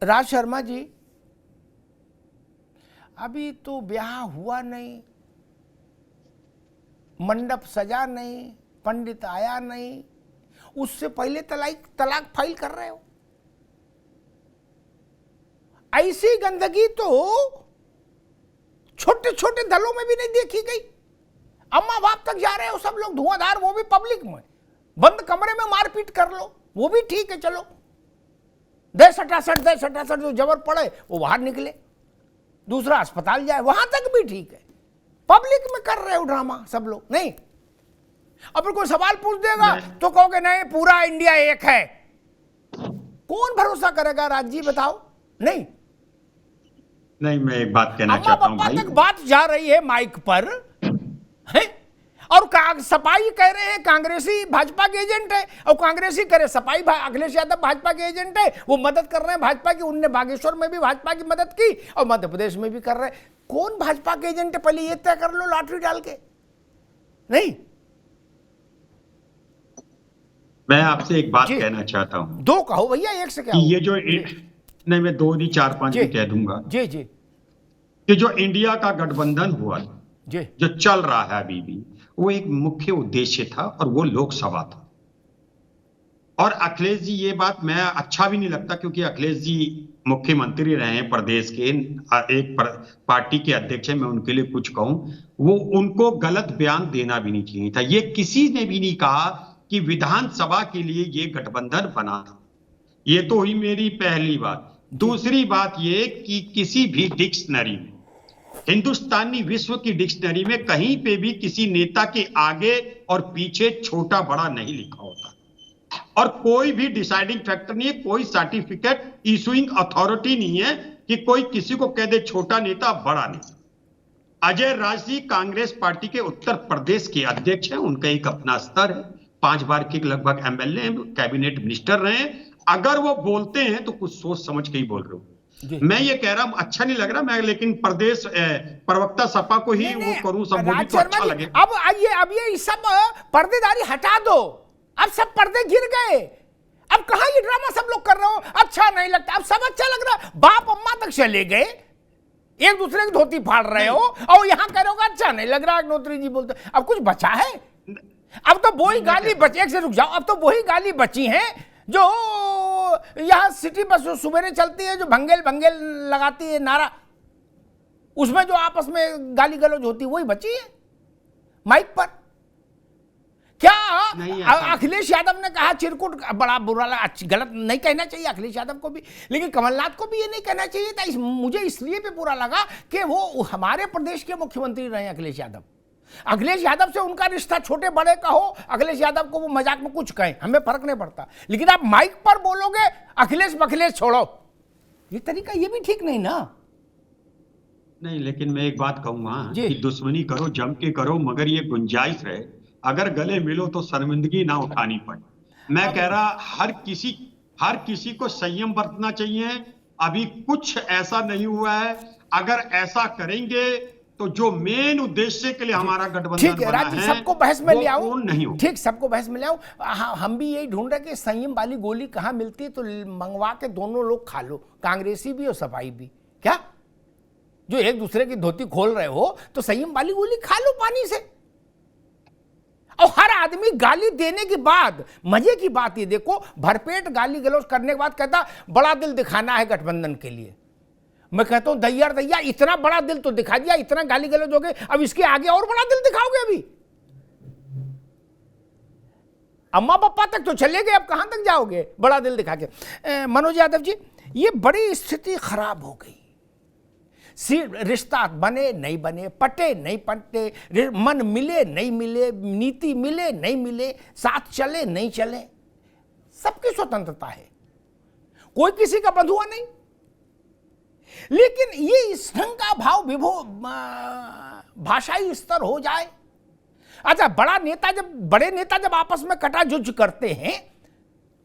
राज शर्मा जी, अभी तो ब्याह हुआ नहीं, मंडप सजा नहीं, पंडित आया नहीं, उससे पहले तलाक फाइल कर रहे हो। ऐसी गंदगी तो छोटे छोटे दलों में भी नहीं देखी गई। अम्मा बाप तक जा रहे हो सब लोग धुआंधार, वो भी पब्लिक में, बंद कमरे में मारपीट कर लो, वो भी ठीक है, चलो। दे सटासट जो जबर पड़े वो बाहर निकले, दूसरा अस्पताल जाए, वहां तक भी ठीक है। पब्लिक में कर रहे हो ड्रामा सब लोग। नहीं, अब कोई सवाल पूछ देगा तो कहोगे नहीं पूरा इंडिया एक है। कौन भरोसा करेगा राज जी, बताओ। नहीं नहीं, मैं एक बात कहना चाहता हूं भाई। तक बात जा रही है माइक पर है, और सपाई कह रहे हैं कांग्रेसी भाजपा के एजेंट है, और कांग्रेसी कह रहे सपाई अखिलेश यादव भाजपा के एजेंट है, वो मदद कर रहे हैं भाजपा की। उनने बागेश्वर में भी भाजपा की मदद की और मध्य प्रदेश में भी कर रहे हैं। कौन भाजपा के एजेंट है, पहले ये तय कर लो लॉटरी डाल के। नहीं, मैं आपसे एक बात कहना चाहता हूं। दो कहो भैया, एक से क्या ये जो नहीं, मैं दो नहीं 4-5 भी कह दूंगा। जी जी, कि जो इंडिया का गठबंधन हुआ जी, जो चल रहा है अभी भी, वो एक मुख्य उद्देश्य था और वो लोकसभा था। और अखिलेश जी, ये बात मैं अच्छा भी नहीं लगता, क्योंकि अखिलेश जी मुख्यमंत्री रहे हैं प्रदेश के, एक पार्टी के अध्यक्ष हैं, मैं उनके लिए कुछ कहूं, वो उनको गलत बयान देना भी नहीं चाहिए था। ये किसी ने भी नहीं कहा कि विधानसभा के लिए ये गठबंधन बना था। ये तो हुई मेरी पहली बात। दूसरी बात ये कि किसी भी डिक्शनरी में, हिंदुस्तानी विश्व की डिक्शनरी में कहीं पे भी किसी नेता के आगे और पीछे छोटा बड़ा नहीं लिखा होता, और कोई भी डिसाइडिंग फैक्टर नहीं है, कोई सर्टिफिकेट इशूइंग अथॉरिटी नहीं है कि कोई किसी को कह दे छोटा नेता बड़ा नेता। अजय राज जी कांग्रेस पार्टी के उत्तर प्रदेश के अध्यक्ष हैं, उनका एक अपना स्तर है, 5 बार के लगभग एमएलए हैं, कैबिनेट मिनिस्टर रहे हैं। अगर वो बोलते हैं तो कुछ सोच समझ के ही बोल रहे हो। मैं ये कह रहा हूं, अच्छा नहीं लग रहा मैं, लेकिन प्रदेश प्रवक्ता सपा को ही वो करूं संबोधित तो अच्छा लगे। अब आइए, अब ये सब पर्देदारी हटा दो, अब सब पर्दे गिर गए। अब कहां ये ड्रामा सब लोग कर रहे हो, अच्छा नहीं लगता, अब सब अच्छा लग रहा। बाप अम्मा तक चले गए, एक दूसरे की धोती फाड़ रहे हो, और यहां कह रहे हो अच्छा नहीं लग रहा। अग्निहोत्री जी बोलते अब कुछ बचा है? अब तो वही गाली बची, एक से रुक जाओ, अब तो वही गाली बची है जो यहां सिटी बस सुबह चलती है, जो भंगेल भंगेल लगाती है नारा, उसमें जो आपस में गाली गलौज होती है वही बची है माइक पर। क्या अखिलेश यादव ने कहा चिरकुट बड़ा बुरा लगा, गलत नहीं कहना चाहिए अखिलेश यादव को भी, लेकिन कमलनाथ को भी ये नहीं कहना चाहिए था। मुझे इसलिए भी बुरा लगा कि वो हमारे प्रदेश के मुख्यमंत्री रहे अखिलेश यादव। अखिलेश यादव से उनका रिश्ता छोटे बड़े का हो, अखिलेश यादव को वो मजाक में कुछ कहें, हमें फर्क नहीं पड़ता, लेकिन आप माइक पर बोलोगे अखिलेश बखिलेश छोड़ो, ये तरीका ये भी ठीक नहीं ना। नहीं, लेकिन मैं एक बात कहूंगा कि दुश्मनी करो जम के करो, मगर ये गुंजाइश रहे अगर गले मिलो तो शर्मिंदगी ना उठानी पड़े। मैं कह रहा हर किसी को संयम बरतना चाहिए। अभी कुछ ऐसा नहीं हुआ है, अगर ऐसा करेंगे तो जो मेन उद्देश्य के लिए हमारा गठबंधन बना है, सबको बहस में ले आओ, ठीक, सबको बहस में ले आओ। हम भी यही ढूंढ रहे कि संयम वाली गोली कहां मिलती है, तो मंगवा के दोनों लोग खा लो, कांग्रेसी भी और सपाई भी। क्या जो एक दूसरे की धोती खोल रहे हो तो संयम वाली गोली खा लो पानी से। और हर आदमी गाली देने के बाद, मजे की बात ये देखो, भरपेट गाली गलौज करने के बाद कहता बड़ा दिल दिखाना है गठबंधन के लिए। मैं कहता हूं दैया इतना बड़ा दिल तो दिखा दिया, इतना गाली गलौज हो गए, अब इसके आगे और बड़ा दिल दिखाओगे? अभी अम्मा पापा तक तो चले गए, अब कहां तक जाओगे बड़ा दिल दिखा के? मनोज यादव जी, ये बड़ी स्थिति खराब हो गई। रिश्ता बने नहीं बने, पटे नहीं पटे, मन मिले नहीं मिले, नीति मिले नहीं मिले, साथ चले नहीं चले, सबकी स्वतंत्रता है, कोई किसी का बंधुआ नहीं। लेकिन ये इस ढंग का भाव भाषाई स्तर हो जाए। अच्छा, बड़े नेता जब आपस में कटाजुज करते हैं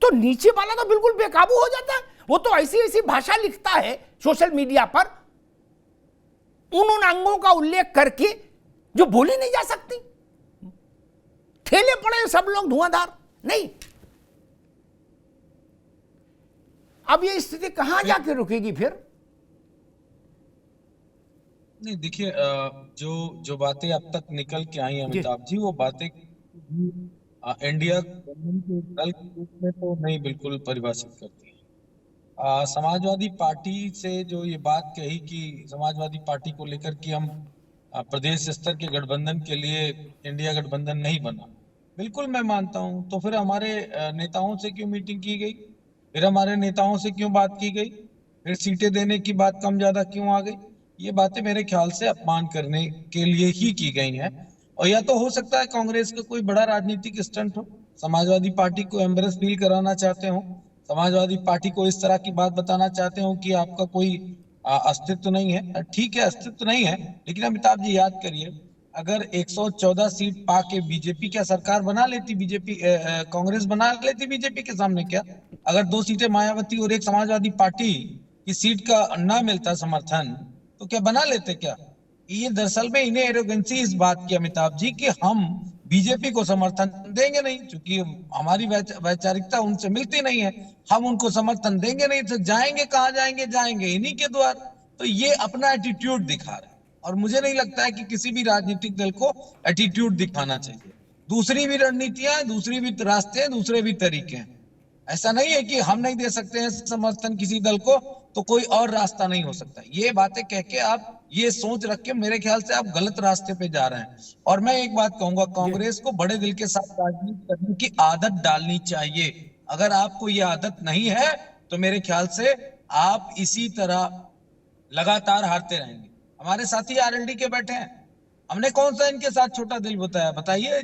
तो नीचे वाला तो बिल्कुल बेकाबू हो जाता है। वो तो ऐसी ऐसी भाषा लिखता है सोशल मीडिया पर, उन अंगों का उल्लेख करके जो बोली नहीं जा सकती। ठेले पड़े सब लोग धुआंधार। नहीं, अब ये स्थिति कहां जाके रुकेगी फिर? नहीं देखिए, जो जो बातें अब तक निकल के आई अमिताभ जी, वो बातें इंडिया गठबंधन के दल के रूप में तो नहीं बिल्कुल परिभाषित करती है। समाजवादी पार्टी से जो ये बात कही कि समाजवादी पार्टी को लेकर कि हम प्रदेश स्तर के गठबंधन के लिए इंडिया गठबंधन नहीं बना, बिल्कुल मैं मानता हूं। तो फिर हमारे नेताओं से क्यों मीटिंग की गई, फिर हमारे नेताओं से क्यों बात की गई, फिर सीटें देने की बात कम ज्यादा क्यों आ गई? ये बातें मेरे ख्याल से अपमान करने के लिए ही की गई हैं। और या तो हो सकता है कांग्रेस का कोई बड़ा राजनीतिक स्टंट हो, समाजवादी पार्टी को एम्बेरस फील कराना चाहते हो, समाजवादी पार्टी को इस तरह की बात बताना चाहते हो कि आपका कोई अस्तित्व नहीं है। ठीक है, अस्तित्व नहीं है, लेकिन अमिताभ जी याद करिए, अगर 114 सीट पाके बीजेपी क्या सरकार बना लेती, बीजेपी कांग्रेस बना लेती बीजेपी के सामने क्या? अगर 2 सीटें मायावती और 1 समाजवादी पार्टी की सीट का ना मिलता समर्थन, तो क्या बना लेते क्या? ये दरअसल में इन्हें एरोगेंसी इस बात की अमिताभ जी कि हम बीजेपी को समर्थन देंगे नहीं, क्योंकि हमारी वैचारिकता उनसे मिलती नहीं है, हम उनको समर्थन देंगे नहीं, तो जाएंगे कहां जाएंगे? जाएंगे इन्हीं के द्वार। तो ये अपना एटीट्यूड दिखा रहे हैं, और मुझे नहीं लगता है कि किसी भी राजनीतिक दल को एटीट्यूड दिखाना चाहिए। दूसरी भी रणनीतियां, दूसरी भी रास्ते हैं, दूसरे भी तरीके हैं। ऐसा नहीं है कि हम नहीं दे सकते हैं समर्थन किसी दल को तो कोई और रास्ता नहीं हो सकता। ये बातें कह के आप ये सोच रख के मेरे ख्याल से आप गलत रास्ते पे जा रहे हैं। और मैं एक बात कहूंगा, कांग्रेस को बड़े दिल के साथ राजनीति करने की आदत डालनी चाहिए। अगर आपको ये आदत नहीं है तो मेरे ख्याल से आप इसी तरह लगातार हारते रहेंगे। हमारे साथी आरएलडी के बैठे हैं, हमने कौन सा इनके साथ छोटा दिल बताया? बताइए।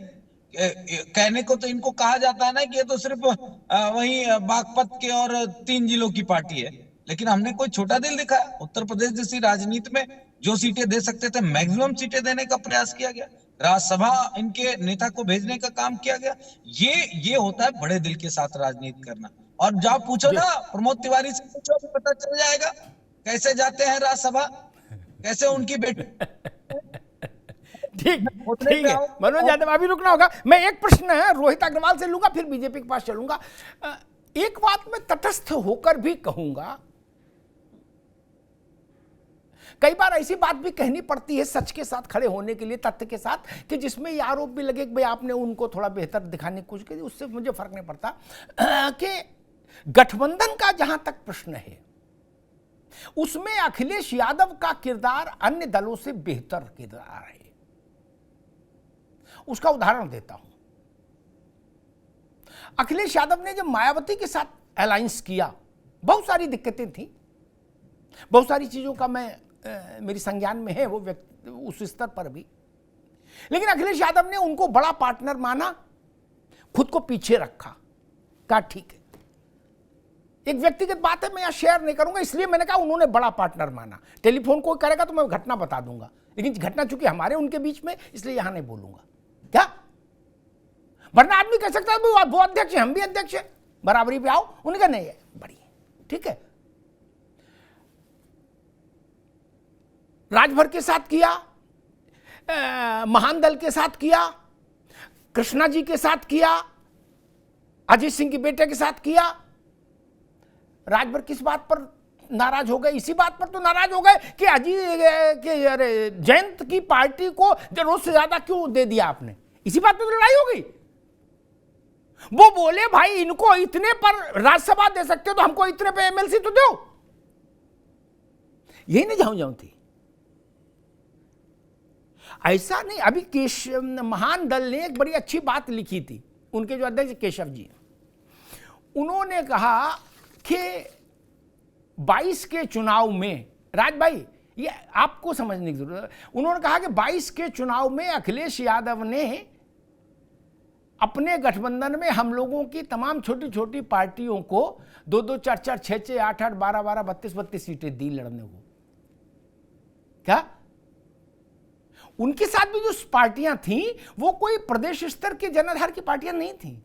कहने को तो इनको कहा जाता है ना कि ये तो सिर्फ वही बागपत के और 3 जिलों की पार्टी है, लेकिन हमने कोई छोटा दिल दिखाया? उत्तर प्रदेश जैसी राजनीति में जो सीटें दे सकते थे मैक्सिमम सीटें देने का प्रयास किया गया, राज्यसभा इनके नेता को भेजने का काम किया गया। ये होता है बड़े दिल के साथ राजनीति करना। और जब पूछो ना प्रमोद तिवारी से, पूछो तो पता चल जाएगा कैसे जाते हैं राज्यसभा, कैसे उनकी बेटी। ठीक है मनोज यादव, अभी रुकना होगा। मैं एक प्रश्न रोहित अग्रवाल से लूंगा, फिर बीजेपी के पास चलूंगा। एक बात मैं तटस्थ होकर भी कहूंगा, कई बार ऐसी बात भी कहनी पड़ती है सच के साथ खड़े होने के लिए, तथ्य के साथ, कि जिसमें ये आरोप भी लगे कि भाई आपने उनको थोड़ा बेहतर दिखाने की कोशिश की। उससे मुझे फर्क नहीं पड़ता कि गठबंधन का जहां तक प्रश्न है उसमें अखिलेश यादव का किरदार अन्य दलों से बेहतर किरदार है। उसका उदाहरण देता हूं। अखिलेश यादव ने जब मायावती के साथ अलायंस किया, बहुत सारी दिक्कतें थी, बहुत सारी चीजों का मेरी संज्ञान में है वो व्यक्ति उस स्तर पर भी, लेकिन अखिलेश यादव ने उनको बड़ा पार्टनर माना, खुद को पीछे रखा, कहा ठीक है। एक व्यक्तिगत बात है, मैं यहां शेयर नहीं करूंगा, इसलिए मैंने कहा उन्होंने बड़ा पार्टनर माना। टेलीफोन कोई करेगा तो मैं घटना बता दूंगा, लेकिन घटना चूंकि हमारे उनके बीच में, इसलिए यहां नहीं बोलूंगा। क्या वरना आदमी कह सकता है वो अध्यक्ष है, हम भी अध्यक्ष है, बराबरी पे आओ। उनका नहीं है, बड़ी ठीक है। राजभर के साथ किया, महान दल के साथ किया, कृष्णा जी के साथ किया, अजीत सिंह के बेटे के साथ किया। राजभर किस बात पर नाराज हो गए? इसी बात पर तो नाराज हो गए कि अजीत जयंत की पार्टी को जरूरत से ज्यादा क्यों दे दिया आपने। इसी बात पर तो लड़ाई हो गई। वो बोले भाई इनको इतने पर राज्यसभा दे सकते हो तो हमको इतने पे एमएलसी तो दो। यही नहीं जाऊं थी, ऐसा नहीं। अभी महान दल ने एक बड़ी अच्छी बात लिखी थी, उनके जो अध्यक्ष केशव जी, उन्होंने कहा कि 22 के चुनाव में, राज भाई ये आपको समझने की जरूरत है, उन्होंने कहा कि 22 के चुनाव में अखिलेश यादव ने अपने गठबंधन में हम लोगों की तमाम छोटी छोटी पार्टियों को 2-2, 4-4, 6-6, 8-8, 12-12, 32-32 सीटें दी लड़ने को। क्या उनके साथ भी जो पार्टियां थीं वो कोई प्रदेश स्तर के जनाधार की पार्टियां नहीं थीं,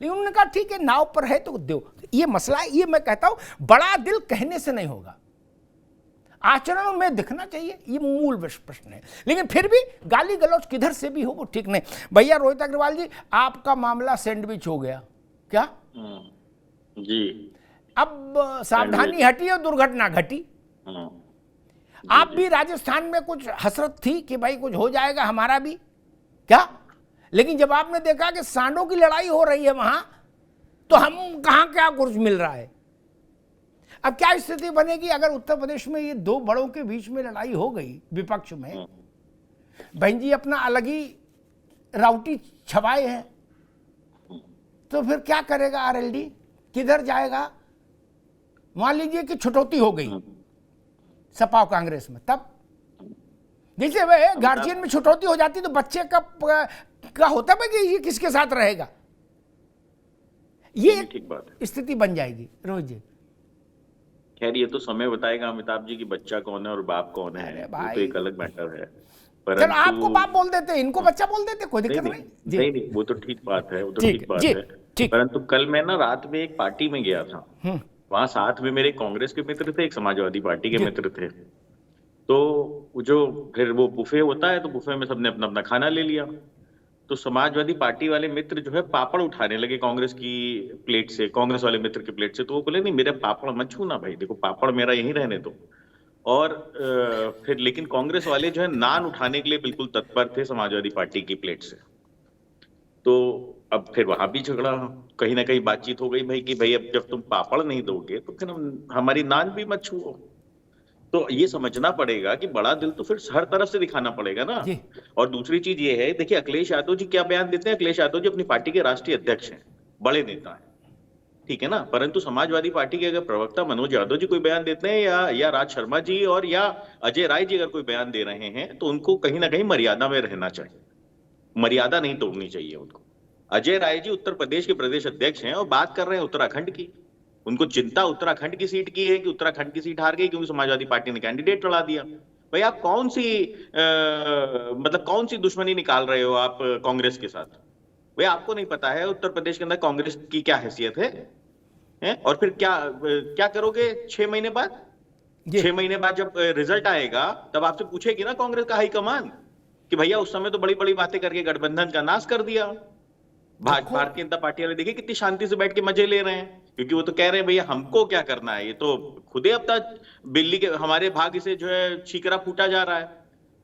लेकिन उन्होंने कहा ठीक है नाव पर है तो दो। ये मसला है, ये मैं कहता हूं बड़ा दिल कहने से नहीं होगा, आचरण में दिखना चाहिए, ये मूल प्रश्न है। लेकिन फिर भी गाली गलौज किधर से भी हो वो ठीक नहीं। भैया रोहित अग्रवाल जी, आपका मामला सैंडविच हो गया क्या? जी। अब सावधानी हटी और दुर्घटना घटी। हाँ। आप भी राजस्थान में कुछ हसरत थी कि भाई कुछ हो जाएगा हमारा भी क्या, लेकिन जब आपने देखा कि सांडों की लड़ाई हो रही है वहां, तो हम कहां क्या कुछ मिल रहा है। अब क्या स्थिति बनेगी अगर उत्तर प्रदेश में ये दो बड़ों के बीच में लड़ाई हो गई विपक्ष में, बहन जी अपना अलग ही राउटी छवाए हैं, तो फिर क्या करेगा आरएलडी, किधर जाएगा। मान लीजिए कि छुटौती हो गई सपा और कांग्रेस में, तब जैसे वे गार्जियन में छुटौती हो जाती तो बच्चे का होता है कि ये किसके साथ रहेगा, ये ठीक बात है। स्थिति बन जाएगी। रोहित जी खैर ये तो समय बताएगा अमिताभ जी कि बच्चा कौन है और बाप कौन है, वो तो एक अलग मैटर है। चलो आपको बाप बोल देते, इनको बच्चा बोल देते, कोई दिक्कत नहीं। नहीं, वो तो ठीक बात है, वो तो ठीक बात है। परंतु कल मैं ना रात में एक पार्टी में गया था, वहां साथ में मेरे कांग्रेस के मित्र थे, एक समाजवादी पार्टी के मित्र थे। तो जो फिर वो बुफे होता है, तो बुफे में सबने अपना अपना खाना ले लिया। तो समाजवादी पार्टी वाले मित्र जो है पापड़ उठाने लगे कांग्रेस की प्लेट से, कांग्रेस वाले मित्र की प्लेट से। तो वो बोले नहीं मेरे पापड़ मत छूना भाई, देखो पापड़ मेरा यहीं रहने दो। और फिर लेकिन कांग्रेस वाले जो है नान उठाने के लिए बिल्कुल तत्पर थे समाजवादी पार्टी की प्लेट से। तो अब फिर वहां भी झगड़ा, कहीं ना कहीं बातचीत हो गई भाई कि भाई अब जब तुम पापड़ नहीं दोगे तो फिर हमारी नान भी मत छुओ। तो ये समझना पड़ेगा कि बड़ा दिल तो फिर हर तरफ से दिखाना पड़ेगा ना। और दूसरी चीज ये है, देखिए अखिलेश यादव जी क्या बयान देते हैं। अखिलेश यादव जी अपनी पार्टी के राष्ट्रीय अध्यक्ष हैं, बड़े नेता हैं, ठीक है ना। परंतु समाजवादी पार्टी के अगर प्रवक्ता मनोज यादव जी कोई बयान देते हैं या राज शर्मा जी और या अजय राय जी अगर कोई बयान दे रहे हैं, तो उनको कहीं ना कहीं मर्यादा में रहना चाहिए, मर्यादा नहीं तोड़नी चाहिए उनको। अजय राय जी उत्तर प्रदेश के प्रदेश अध्यक्ष हैं और बात कर रहे हैं उत्तराखंड की। उनको चिंता उत्तराखंड की सीट की है कि उत्तराखंड की सीट हार गई क्योंकि समाजवादी पार्टी ने कैंडिडेट लड़ा दिया। भाई आप कौन सी दुश्मनी निकाल रहे हो आप कांग्रेस के साथ। भाई आपको नहीं पता है उत्तर प्रदेश के अंदर कांग्रेस की क्या हैसियत है? और फिर क्या करोगे 6 महीने बाद? 6 महीने बाद जब रिजल्ट आएगा तब आपसे पूछेगी ना कांग्रेस का हाईकमान कि भैया उस समय तो बड़ी बड़ी बातें करके गठबंधन का नाश कर दिया। भारतीय जनता पार्टी वाले देखिए कितनी शांति से बैठ के मजे ले रहे हैं, क्योंकि वो तो कह रहे हैं भैया हमको क्या करना है, ये तो खुदे अब तक बिल्ली के हमारे भाग्य से जो है छीकरा फूटा जा रहा है।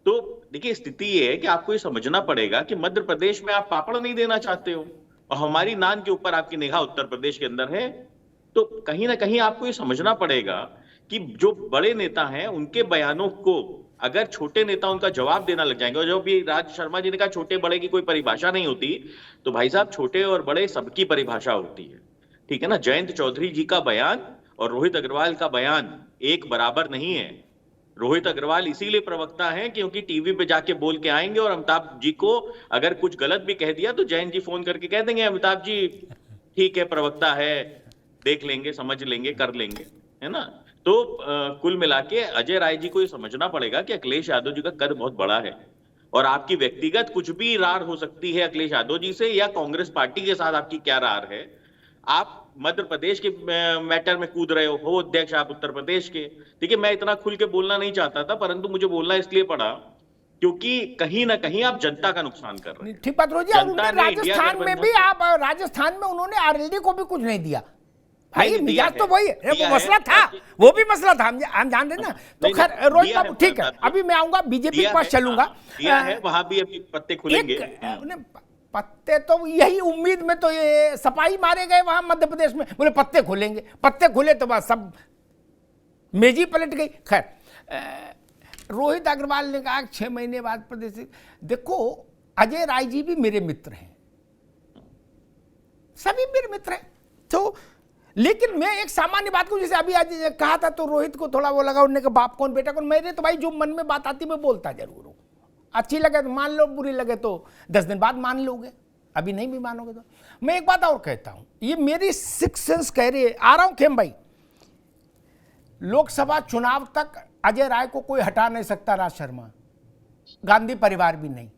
तो देखिए स्थिति ये है कि आपको ये समझना पड़ेगा कि मध्य प्रदेश में आप पापड़ नहीं देना चाहते हो और हमारी नान के ऊपर आपकी निगाह उत्तर प्रदेश के अंदर है। तो कहीं ना कहीं आपको ये समझना पड़ेगा कि जो बड़े नेता हैं उनके बयानों को अगर छोटे नेता उनका जवाब देना लग जाएंगे, और जो भी राज शर्मा जी ने कहा छोटे बड़े की कोई परिभाषा नहीं होती, तो भाई साहब छोटे और बड़े सबकी परिभाषा होती है, ठीक है ना। जयंत चौधरी जी का बयान और रोहित अग्रवाल का बयान एक बराबर नहीं है। रोहित अग्रवाल इसीलिए प्रवक्ता हैं क्योंकि टीवी पे जाके बोल के आएंगे और अमिताभ जी को अगर कुछ गलत भी कह दिया तो जयंत जी फोन करके कह देंगे अमिताभ जी ठीक है प्रवक्ता है, देख लेंगे, समझ लेंगे, कर लेंगे, है ना। तो कुल मिला के अजय राय जी को ये समझना पड़ेगा कि अखिलेश यादव जी का कद बहुत बड़ा है और आपकी व्यक्तिगत कुछ भी रार हो सकती है अखिलेश यादव जी से या कांग्रेस पार्टी के साथ आपकी क्या रार है। आप मध्य प्रदेश के मैटर में कूद रहे हो अध्यक्ष आप उत्तर प्रदेश के। देखिए मैं इतना खुल के बोलना नहीं चाहता था, परंतु मुझे बोलना इसलिए पड़ा क्योंकि कहीं ना कहीं आप जनता का नुकसान कर रहे हैं। ठीक बात रोजी, राजस्थान में भी आप राजस्थान में उन्होंने आरएलडी को भी कुछ नहीं दिया भाई, मिजाज तो वही है, वो मसला था, वो भी मसला था, हम जान रहे ना। तो खैर रोहित बाबू ठीक है, अभी मैं आऊंगा बीजेपी के पास चलूंगा। वहां भी अभी पत्ते खुलेंगे, पत्ते तो यही उम्मीद में तो ये सपाही मारे गए वहां मध्य प्रदेश में, बोले पत्ते खुलेंगे, पत्ते खुले तो बस सब मेजी पलट गई। खैर रोहित अग्रवाल ने कहा 6 महीने बाद प्रदेश, देखो अजय राय जी भी मेरे मित्र हैं, सभी मेरे मित्र हैं। तो लेकिन मैं एक सामान्य बात को जैसे अभी आज कहा था तो रोहित को थोड़ा वो लगा, उन्होंने कहा बाप कौन बेटा कौन। मेरे तो भाई जो मन में बात आती मैं बोलता जरूर हूँ, अच्छी लगे तो मान लो, बुरी लगे तो 10 दिन बाद मान लोगे, अभी नहीं भी मानोगे तो। मैं एक बात और कहता हूं, ये मेरी सिक्स सेंस कह रही है, आ रहा हूं खेम भाई, लोकसभा चुनाव तक अजय राय को कोई हटा नहीं सकता, राज शर्मा, गांधी परिवार भी नहीं।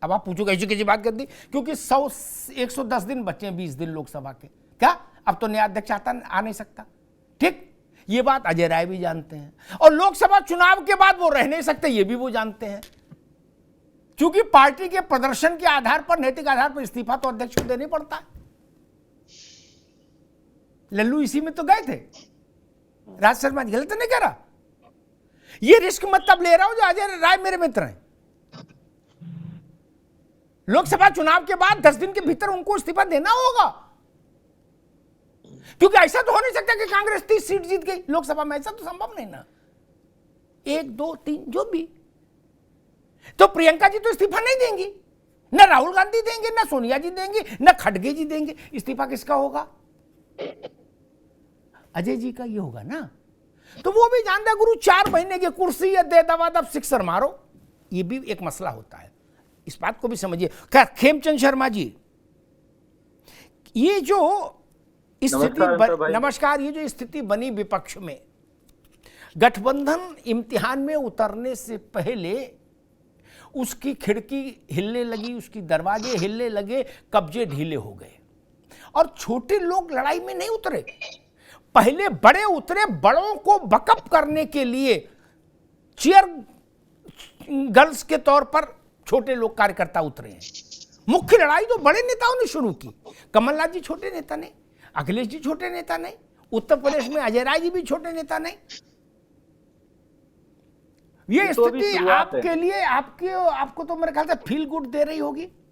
अब आप पूछोगे ऐसी कैसी बात कर दी, क्योंकि 110 दिन बचे हैं, 20 दिन लोकसभा के, क्या अब तो नया अध्यक्ष आ नहीं सकता, ठीक। ये बात अजय राय भी जानते हैं और लोकसभा चुनाव के बाद वो रह नहीं सकते, ये भी वो जानते हैं, क्योंकि पार्टी के प्रदर्शन के आधार पर, नैतिक आधार पर इस्तीफा तो अध्यक्ष को देना पड़ता है। लल्लू इसी में तो गए थे। राज शर्मा जी, गलत तो नहीं कह रहा? ये रिस्क मत तब ले रहा हूं जो अजय राय मेरे मित्र हैं। लोकसभा चुनाव के बाद 10 दिन के भीतर उनको इस्तीफा देना होगा, क्योंकि ऐसा तो हो नहीं सकता कि कांग्रेस 30 सीट जीत गई लोकसभा में, ऐसा तो संभव नहीं ना। 1 2 3 जो भी, तो प्रियंका जी तो इस्तीफा नहीं देंगी, न राहुल गांधी देंगे, न सोनिया जी देंगे, न खड़गे जी देंगे। इस्तीफा किसका होगा? अजय जी का ये होगा ना। तो वो भी जानता है गुरु 4 महीने की कुर्सी या दे दवा दब सिक्सर मारो, ये भी एक मसला होता है, इस बात को भी समझिए। खैर, खेमचंद शर्मा जी, ये जो स्थिति नमस्कार, ये जो स्थिति बनी विपक्ष में, गठबंधन इम्तिहान में उतरने से पहले उसकी खिड़की हिलने लगी, उसकी दरवाजे हिलने लगे, कब्जे ढीले हो गए, और छोटे लोग लड़ाई में नहीं उतरे। पहले बड़े उतरे, बड़ों को बकअप करने के लिए चीयर गर्ल्स के तौर पर छोटे लोग कार्यकर्ता उतरे हैं। मुख्य लड़ाई तो बड़े नेताओं ने शुरू की। कमलनाथ जी छोटे नेता नहीं, अखिलेश जी छोटे नेता नहीं, उत्तर प्रदेश में अजय राय जी भी छोटे नेता नहीं। ये स्थिति आपके लिए आपको तो मेरे ख्याल से फील गुड दे रही होगी।